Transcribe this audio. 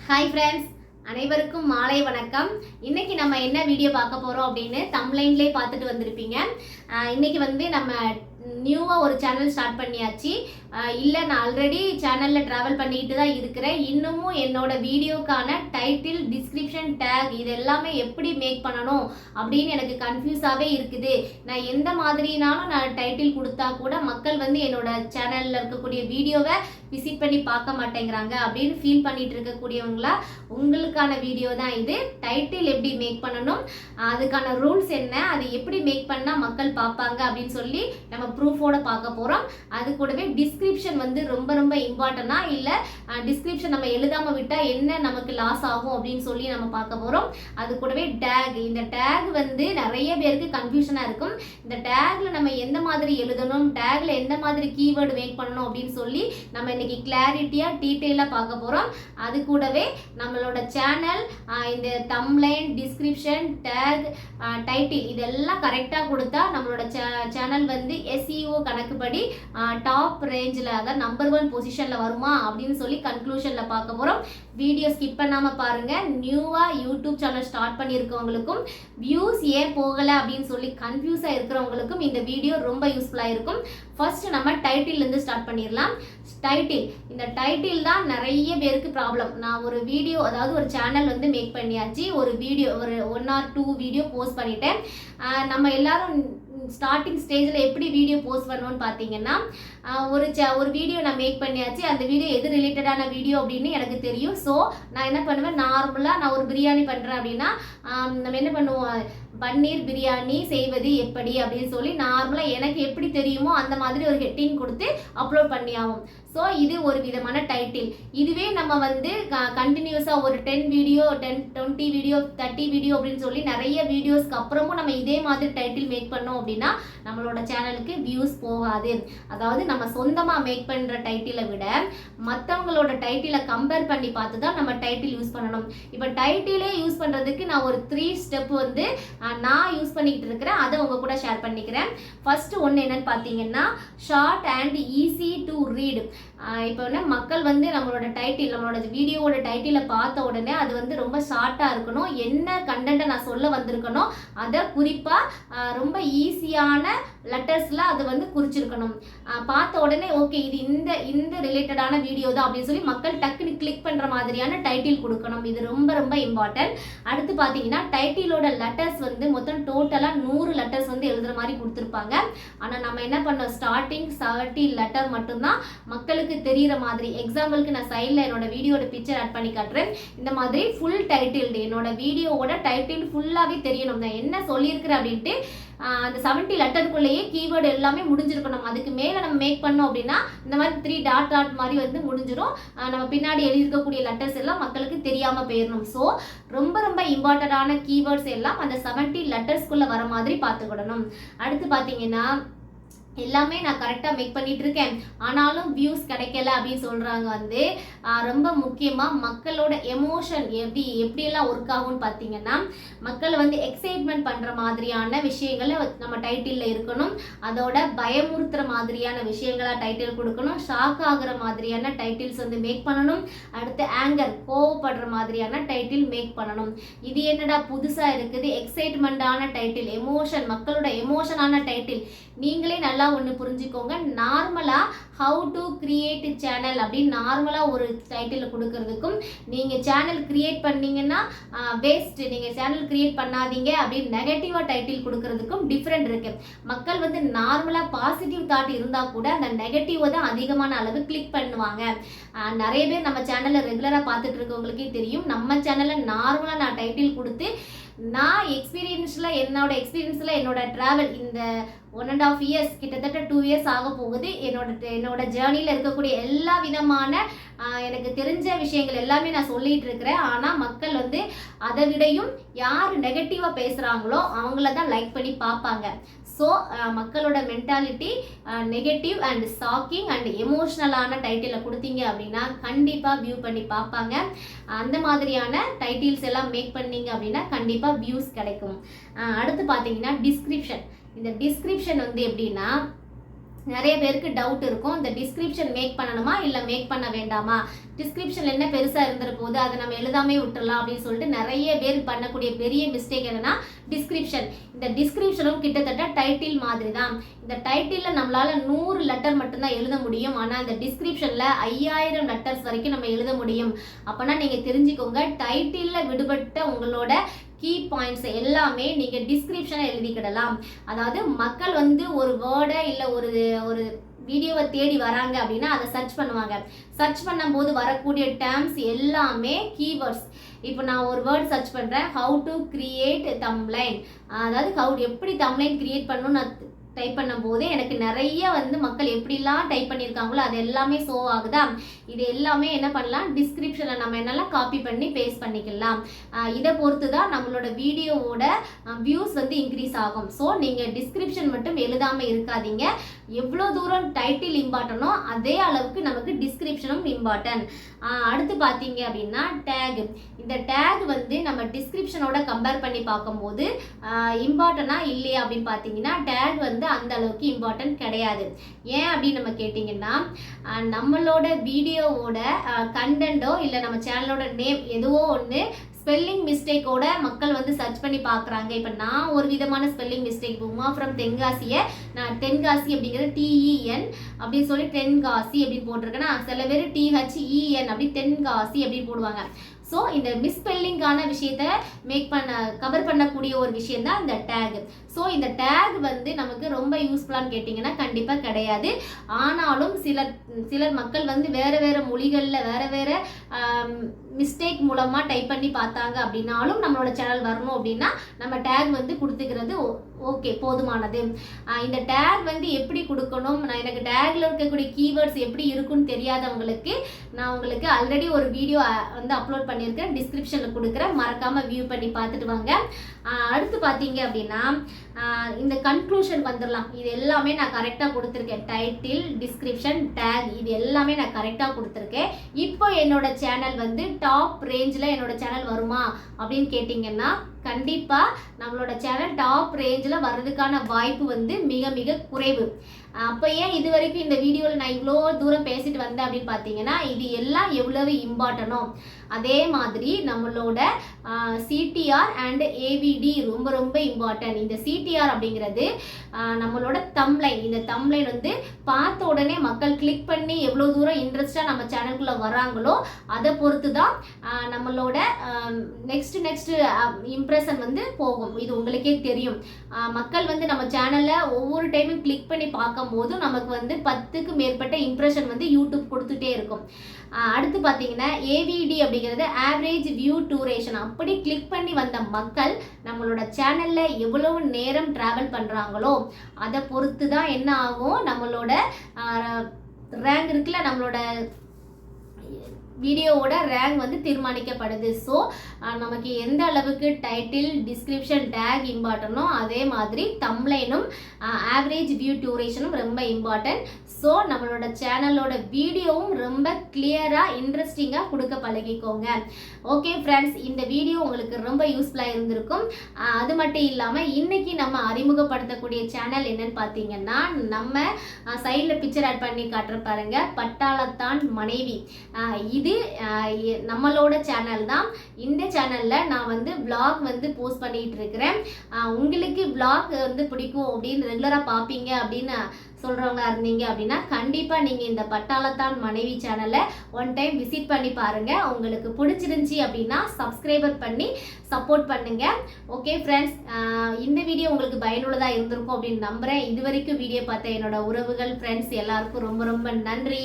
Hi friends, அனைவருக்கும் மாலை வணக்கம். இன்னைக்கு நம்ம என்ன வீடியோ பார்க்க போகிறோம் அப்படின்னு தம்ப்லைன்லேயே பார்த்துட்டு வந்திருப்பீங்க. இன்னைக்கு நம்ம நியூவாக ஒரு சேனல் ஸ்டார்ட் பண்ணியாச்சு. இல்லை, நான் ஆல்ரெடி சேனலில் ட்ராவல் பண்ணிட்டு தான் இருக்கிறேன். இன்னமும் என்னோட வீடியோக்கான டைட்டில், டிஸ்கிரிப்ஷன், டேக் இது எல்லாமே எப்படி மேக் பண்ணணும் அப்படின்னு எனக்கு கன்ஃபியூஸாகவே இருக்குது. நான் எந்த மாதிரினாலும் நான் டைட்டில் கொடுத்தா கூட மக்கள் என்னோட சேனலில் இருக்கக்கூடிய வீடியோவை விசிட் பண்ணி பார்க்க மாட்டேங்கிறாங்க அப்படின்னு ஃபீல் பண்ணிட்டு இருக்கக்கூடியவங்களா உங்களுக்கான வீடியோ தான் இது. டைட்டில் எப்படி மேக் பண்ணணும், அதுக்கான ரூல்ஸ் என்ன, அது எப்படி மேக் பண்ணால் மக்கள் பார்ப்பாங்க அப்படின்னு சொல்லி நம்ம ப்ரூஃபோட பார்க்க போகிறோம். அது கூடவே டிஸ்கிரிப்ஷன் ரொம்ப ரொம்ப இம்பார்ட்டனா, இல்லை டிஸ்கிரிப்ஷன் நம்ம எழுதாமல் விட்டால் என்ன நமக்கு லாஸ் ஆகும் அப்படின்னு சொல்லி நம்ம பார்க்க போகிறோம். அது கூடவே டேக், இந்த டேக் நிறைய பேருக்கு கன்ஃபியூஷனாக இருக்கும். இந்த டேக்ல நம்ம எந்த மாதிரி எழுதணும், டேக்ல எந்த மாதிரி கீவேர்டு மேக் பண்ணணும் அப்படின்னு சொல்லி நம்ம இன்னைக்கு கிளாரிட்டியாக டீட்டெயிலாக பார்க்க போகிறோம். அது கூடவே நம்மளோட சேனல் இந்த தம்ப்லைன், டிஸ்கிரிப்ஷன், டேக், டைட்டில் இதெல்லாம் கரெக்டாக கொடுத்தா நம்மளோட சேனல் SEO கணக்குப்படி டாப் ரேஞ்சில், அதாவது நம்பர் 1 பொசிஷனில் வருமா அப்படின்னு சொல்லி கன்க்ளூஷனில் பார்க்க போகிறோம். வீடியோ ஸ்கிப் பண்ணாமல் பாருங்கள். நியூவாக யூடியூப் சேனல் ஸ்டார்ட் பண்ணியிருக்கவங்களுக்கும் வியூஸ் ஏன் போகலை அப்படின்னு சொல்லி கன்ஃபியூஸாக இருக்கிறவங்களுக்கும் இந்த வீடியோ ரொம்ப யூஸ்ஃபுல்லாக இருக்கும். ஃபர்ஸ்ட் நம்ம டைட்டில்லேருந்து ஸ்டார்ட் பண்ணிடலாம். இந்த டைட்டில் தான் நிறைய பேருக்கு ப்ராப்ளம். நான் ஒரு வீடியோ, அதாவது ஒரு சேனல் மேக் பண்ணியாச்சு, ஒரு வீடியோ, ஒரு 1 or 2 வீடியோ போஸ்ட் பண்ணிட்டேன். நம்ம எல்லாரும் ஸ்டார்டிங் ஸ்டேஜில் எப்படி வீடியோ போஸ்ட் பண்ணணும்னு பார்த்தீங்கன்னா, ஒரு வீடியோ நான் மேக் பண்ணியாச்சு, அந்த வீடியோ எது ரிலேட்டடான வீடியோ அப்படின்னு எனக்கு தெரியும். ஸோ நான் என்ன பண்ணுவேன், நார்மலாக நான் ஒரு பிரியாணி பண்ணுறேன் அப்படின்னா நம்ம என்ன பண்ணுவோம், பன்னீர் பிரியாணி செய்வது எப்படி அப்படின்னு சொல்லி நார்மலாக எனக்கு எப்படி தெரியுமோ அந்த மாதிரி ஒரு ஹெட்டிங் கொடுத்து அப்லோட் பண்ணி ஆகும். ஸோ இது ஒரு விதமான டைட்டில். இதுவே நம்ம கண்டினியூஸாக ஒரு 10 வீடியோ, 20 வீடியோ, 30 வீடியோ அப்படின்னு சொல்லி நிறைய வீடியோஸ்க்கு அப்புறமும் நம்ம இதே மாதிரி டைட்டில் மேக் பண்ணோம் அப்படின்னா நம்மளோட சேனலுக்கு வியூஸ் போகாது. அதாவது நம்ம சொந்தமாக மேக் பண்ணுற டைட்டிலை விட மற்றவங்களோட டைட்டிலை கம்பேர் பண்ணி பார்த்து தான் நம்ம டைட்டில் யூஸ் பண்ணணும். இப்போ டைட்டிலே யூஸ் பண்ணுறதுக்கு நான் ஒரு 3 ஸ்டெப் நான் யூஸ் பண்ணிக்கிட்டு இருக்கிறேன், அதை உங்க கூட ஷேர் பண்ணிக்கிறேன். ஃபர்ஸ்ட் ஒன்று என்னன்னு பார்த்தீங்கன்னா, short and easy to read. இப்போ மக்கள் நம்மளோட டைட்டில், நம்மளோட வீடியோவோட டைட்டிலை பார்த்த உடனே அது ரொம்ப ஷார்ட்டாக இருக்கணும். என்ன கண்டென்ட்டை நான் சொல்ல வந்திருக்கணும் அதை குறிப்பாக ரொம்ப ஈஸியான லெட்டர்ஸில் அது குறிச்சிருக்கணும். பார்த்த உடனே ஓகே இது இந்த ரிலேட்டடான வீடியோ தான் அப்படின்னு சொல்லி மக்கள் டக்குன்னு கிளிக் பண்ணுற மாதிரியான டைட்டில் கொடுக்கணும். இது ரொம்ப ரொம்ப இம்பார்ட்டன்ட். அடுத்து பார்த்தீங்கன்னா, டைட்டிலோட லெட்டர்ஸ் மொத்தம் டோட்டலாக 100 லெட்டர்ஸ் எழுதுகிற மாதிரி கொடுத்துருப்பாங்க. ஆனால் நம்ம என்ன பண்ணோம், ஸ்டார்டிங் 70 லெட்டர் மட்டும்தான் மக்களுக்கு தெரிகிற மாதிரி. எக்ஸாம்பிளுக்கு நான் சைடில் என்னோட வீடியோட பிக்சர் ஆட் பண்ணி காட்டுறேன். இந்த மாதிரி ஃபுல் டைட்டில், என்னோட வீடியோவோட டைட்டில் ஃபுல்லாகவே தெரியணும் நான் என்ன சொல்லியிருக்கிறேன் அப்படின்ட்டு. அந்த 70 லெட்டருக்குள்ளேயே கீவேர்டு எல்லாமே முடிஞ்சிருக்கணும். அதுக்கு மேலே நம்ம மேக் பண்ணோம் அப்படின்னா இந்த மாதிரி 3 டாட் மாதிரி முடிஞ்சிடும். நம்ம பின்னாடி எழுதியிருக்கக்கூடிய லெட்டர்ஸ் எல்லாம் மக்களுக்கு தெரியாமல் போயிடணும். ஸோ ரொம்ப ரொம்ப இம்பார்ட்டண்டான கீவேர்ட்ஸ் எல்லாம் அந்த 70 லெட்டர்ஸ்குள்ளே வர மாதிரி பார்த்துக்கிடணும். அடுத்து பார்த்தீங்கன்னா, எல்லாமே நான் கரெக்டாக மேக் பண்ணிட்டு இருக்கேன் ஆனாலும் வியூஸ் கிடைக்கல அப்படின்னு சொல்கிறாங்க. ரொம்ப முக்கியமாக மக்களோட எமோஷன் எப்படியெல்லாம் ஒர்க் ஆகும்னு பார்த்தீங்கன்னா, மக்களை எக்ஸைட்மெண்ட் பண்ணுற மாதிரியான விஷயங்களை நம்ம டைட்டிலில் இருக்கணும். அதோட பயமுறுத்துகிற மாதிரியான விஷயங்களாக டைட்டில் கொடுக்கணும். ஷாக் ஆகுற மாதிரியான டைட்டில்ஸ் மேக் பண்ணணும். அடுத்து ஆங்கர், கோவப்படுற மாதிரியான டைட்டில் மேக் பண்ணணும். இது என்னடா புதுசாக இருக்குது, எக்ஸைட்மெண்ட்டான டைட்டில், எமோஷன், மக்களோட எமோஷனான டைட்டில். நீங்களே நல்லா ஒன்று புரிஞ்சுக்கோங்க. நார்மலாக ஹவு டு கிரியேட் சேனல் அப்படின்னு நார்மலாக ஒரு டைட்டில் கொடுக்கறதுக்கும், நீங்கள் சேனல் கிரியேட் பண்ணீங்கன்னா வேஸ்ட், நீங்கள் சேனல் கிரியேட் பண்ணாதீங்க அப்படின்னு நெகட்டிவாக டைட்டில் கொடுக்கறதுக்கும் டிஃப்ரெண்ட் இருக்கு. மக்கள் நார்மலாக பாசிட்டிவ் தாட் இருந்தால் கூட அந்த நெகட்டிவை தான் அதிகமான அளவு கிளிக் பண்ணுவாங்க. நிறைய பேர் நம்ம சேனலை ரெகுலராக பார்த்துட்டு இருக்கவங்களுக்கே தெரியும். நம்ம சேனலில் நார்மலாக நான் டைட்டில் கொடுத்து நான் என்னோட எக்ஸ்பீரியன்ஸில் என்னோட ட்ராவல் இந்த 1.5 years, கிட்டத்தட்ட 2 years ஆக போகுது. என்னோட ஜேர்னியில் இருக்கக்கூடிய எல்லா விதமான எனக்கு தெரிஞ்ச விஷயங்கள் எல்லாமே நான் சொல்லிட்டு இருக்கிறேன். ஆனால் மக்கள் அதை விடையும் யார் நெகட்டிவாக பேசுகிறாங்களோ அவங்கள தான் லைக் பண்ணி பார்ப்பாங்க. ஸோ மக்களோட mentality negative and shocking and எமோஷ்னலான டைட்டிலை கொடுத்தீங்க அப்படின்னா கண்டிப்பாக வியூ பண்ணி பார்ப்பாங்க. அந்த மாதிரியான டைட்டில்ஸ் எல்லாம் மேக் பண்ணீங்க அப்படின்னா கண்டிப்பாக வியூஸ் கிடைக்கும். அடுத்து பார்த்தீங்கன்னா, டிஸ்கிரிப்ஷன். இந்த டிஸ்கிரிப்ஷன் எப்படின்னா, நிறைய பேருக்கு டவுட் இருக்கும், இந்த டிஸ்கிரிப்ஷன் மேக் பண்ணணுமா இல்லை மேக் பண்ண வேண்டாமா, டிஸ்கிரிப்ஷன் என்ன பெருசாக இருந்துற போது அதை நம்ம எழுதாமே விட்டுறலாம் அப்படின்னு சொல்லிட்டு நிறைய பேர் பண்ணக்கூடிய பெரிய மிஸ்டேக் என்னன்னா டிஸ்கிரிப்ஷன். இந்த டிஸ்கிரிப்ஷனும் கிட்டத்தட்ட டைட்டில் மாதிரி தான். இந்த டைட்டிலில் நம்மளால 100 லெட்டர் மட்டும்தான் எழுத முடியும். ஆனால் இந்த டிஸ்கிரிப்ஷனில் 5000 லெட்டர்ஸ் வரைக்கும் நம்ம எழுத முடியும். அப்போனா நீங்கள் தெரிஞ்சுக்கோங்க, டைட்டிலில் விடுபட்ட உங்களோட கீ பாயிண்ட்ஸ் எல்லாமே நீங்கள் டிஸ்கிரிப்ஷனில் எழுதிக்கிடலாம். அதாவது மக்கள் வந்து ஒரு வேர்டை இல்லை ஒரு வீடியோவை தேடி வராங்க அப்படின்னா அதை சர்ச் பண்ணுவாங்க. சர்ச் பண்ணும்போது வரக்கூடிய டேர்ம்ஸ் எல்லாமே கீவேர்ட்ஸ். இப்போ நான் ஒரு வேர்ட் சர்ச் பண்ணுறேன், ஹவு டு கிரியேட் தம்ப்லைன், அதாவது எப்படி தம்ப்லைன் கிரியேட் பண்ணணும்னு நான் டைப் பண்ணும்போது எனக்கு நிறைய மக்கள் எப்படிலாம் டைப் பண்ணியிருக்காங்களோ அது எல்லாமே ஷோ ஆகுதா. இது எல்லாமே என்ன பண்ணலாம், டிஸ்கிரிப்ஷனில் நம்ம என்னெல்லாம் காப்பி பண்ணி பேஸ்ட் பண்ணிக்கலாம். இதை பொறுத்து தான் நம்மளோட வீடியோவோட வியூஸ் இன்க்ரீஸ் ஆகும். ஸோ நீங்கள் டிஸ்கிரிப்ஷன் மட்டும் எழுதாமல் இருக்காதீங்க. எவ்வளோ தூரம் டைட்டில் இம்பார்ட்டனோ அதே அளவுக்கு நமக்கு டிஸ்கிரிப்ஷனும் இம்பார்ட்டன்ட். அடுத்து பார்த்தீங்க அப்படின்னா டேக். இந்த டேக் நம்ம டிஸ்கிரிப்ஷனோட கம்பேர் பண்ணி பார்க்கும்போது இம்பார்ட்டனா இல்லையா அப்படின்னு பார்த்தீங்கன்னா டேக் அந்த அளவுக்கு இம்பார்ட்டன்ட் கிடையாது. ஏன் அப்படின்னு நம்ம கேட்டிங்கன்னா நம்மளோட வீடியோவோட கண்டென்ட்டோ இல்லை நம்ம சேனலோட நேம் எதுவோ ஒன்று ஸ்பெல்லிங் மிஸ்டேக்கோட மக்கள் சர்ச் பண்ணி பார்க்குறாங்க. இப்போ நான் ஒரு விதமான ஸ்பெல்லிங் மிஸ்டேக், உமா ஃப்ரம் தென்காசியை நான் தென்காசி அப்படிங்கிறது TEN அப்படின்னு சொல்லி தென்காசி அப்படின்னு போட்டிருக்கேன்னா சில பேர் THEN அப்படி தென்காசி அப்படின்னு போடுவாங்க. ஸோ இந்த மிஸ்பெல்லிங்கான விஷயத்த கவர் பண்ணக்கூடிய ஒரு விஷயம் தான் இந்த டேக். ஸோ இந்த டேக் நமக்கு ரொம்ப யூஸ்ஃபுல்லான்னு கேட்டிங்கன்னா கண்டிப்பாக கிடையாது. ஆனாலும் சிலர் மக்கள் வேறு மொழிகளில் வேறு மிஸ்டேக் மூலமாக டைப் பண்ணி பார்த்தாங்க அப்படின்னாலும் நம்மளோட சேனல் வரணும் அப்படின்னா நம்ம டேக் கொடுத்துக்கிறது ஓகே, போதுமானது. இந்த டேக் எப்படி கொடுக்கணும், எனக்கு டேக்ல இருக்கக்கூடிய கீவேர்ட்ஸ் எப்படி இருக்குன்னு தெரியாதவங்களுக்கு நான் உங்களுக்கு ஆல்ரெடி ஒரு வீடியோ அப்லோட் பண்ணியிருக்கேன், டிஸ்கிரிப்ஷனில் கொடுக்குறேன், மறக்காமல் வியூ பண்ணி பார்த்துட்டு வாங்க. அடுத்து பார்த்தீங்க அப்படின்னா இந்த கன்க்ளூஷன் வந்துடலாம். இது எல்லாமே நான் கரெக்டாக கொடுத்துருக்கேன். டைட்டில், டிஸ்கிரிப்ஷன், டேக் இது எல்லாமே நான் கரெக்டாக கொடுத்துருக்கேன். இப்போ என்னோட சேனல் டாப் ரேஞ்சில் என்னோட சேனல் வருமா அப்படின்னு கேட்டிங்கன்னா கண்டிப்பாக நம்மளோட சேனல் டாப் ரேஞ்சில் வர்றதுக்கான வாய்ப்பு மிக மிக குறைவு. அப்போ ஏன் இது வரைக்கும் இந்த வீடியோவில் நான் இவ்வளோ தூரம் பேசிட்டு வந்தேன் அப்படின்னு பார்த்தீங்கன்னா இது எல்லாம் எவ்வளவு இம்பார்ட்டனோ அதே மாதிரி நம்மளோட CTR அண்ட் AVD ரொம்ப ரொம்ப இம்பார்ட்டன்ட். இந்த CTR அப்படிங்கிறது நம்மளோட தம்ப்லைன். இந்த தம்ப்லைன் பார்த்த உடனே மக்கள் கிளிக் பண்ணி எவ்வளோ தூரம் இன்ட்ரெஸ்டாக நம்ம சேனலுக்குள்ளே வராங்களோ அதை பொறுத்து தான் நம்மளோட நெக்ஸ்ட் இம்ப்ரெஷன் போகும். இது உங்களுக்கே தெரியும். மக்கள் நம்ம சேனலில் ஒவ்வொரு டைமும் கிளிக் பண்ணி பார்க்கும்போது நமக்கு 10க்கு மேற்பட்ட இம்ப்ரெஷன் யூடியூப் கொடுத்துட்டே இருக்கும். அடுத்து பார்த்தீங்கன்னா AVD அப்படிங்கிறது ஆவரேஜ் வியூ டூரேஷன். அப்படி கிளிக் பண்ணி வந்த மக்கள் நம்மளோட சேனலில் எவ்வளவு நேரம் ட்ராவல் பண்ணுறாங்களோ அதை பொறுத்து தான் என்ன ஆகும், நம்மளோட ரேங்க் இருக்குல்ல, நம்மளோட வீடியோவோட ரேங்க் தீர்மானிக்கப்படுது. ஸோ நமக்கு எந்த அளவுக்கு டைட்டில், டிஸ்கிரிப்ஷன், டேக் இம்பார்ட்டனோ அதே மாதிரி தம்ப்லைனும் ஆவரேஜ் வியூ டியூரேஷனும் ரொம்ப இம்பார்ட்டன்ட். ஸோ நம்மளோட சேனலோட வீடியோவும் ரொம்ப கிளியராக இன்ட்ரெஸ்டிங்காக கொடுக்க பழகிக்கோங்க. ஓகே ஃப்ரெண்ட்ஸ், இந்த வீடியோ உங்களுக்கு ரொம்ப யூஸ்ஃபுல்லாக இருந்திருக்கும். அது மட்டும் இல்லாமல் இன்னைக்கு நம்ம அறிமுகப்படுத்தக்கூடிய சேனல் என்னன்னு பார்த்தீங்கன்னா நம்ம சைடில் பிக்சர் ஆட் பண்ணி காட்டுற பாருங்க, பட்டாளத்தான் மனைவி. இது நம்மளோட சேனல் தான். இந்த சேனலில் நான் vlog போஸ்ட் பண்ணிட்டு இருக்கிறேன். உங்களுக்கு vlog பிடிக்கும் அப்படின்னு ரெகுலராக பார்ப்பீங்க அப்படின்னு சொல்கிறவங்களா இருந்தீங்க அப்படின்னா கண்டிப்பாக நீங்கள் இந்த பட்டாளத்தான் மனைவி சேனலை ஒன் டைம் விசிட் பண்ணி பாருங்கள். உங்களுக்கு பிடிச்சிருந்துச்சி அப்படின்னா சப்ஸ்கிரைபர் பண்ணி சப்போர்ட் பண்ணுங்கள். ஓகே ஃப்ரெண்ட்ஸ், இந்த வீடியோ உங்களுக்கு பயனுள்ளதாக இருந்திருக்கும் அப்படின்னு நம்புகிறேன். இது வரைக்கும் வீடியோ பார்த்த என்னோட உறவுகள், ஃப்ரெண்ட்ஸ் எல்லாருக்கும் ரொம்ப ரொம்ப நன்றி.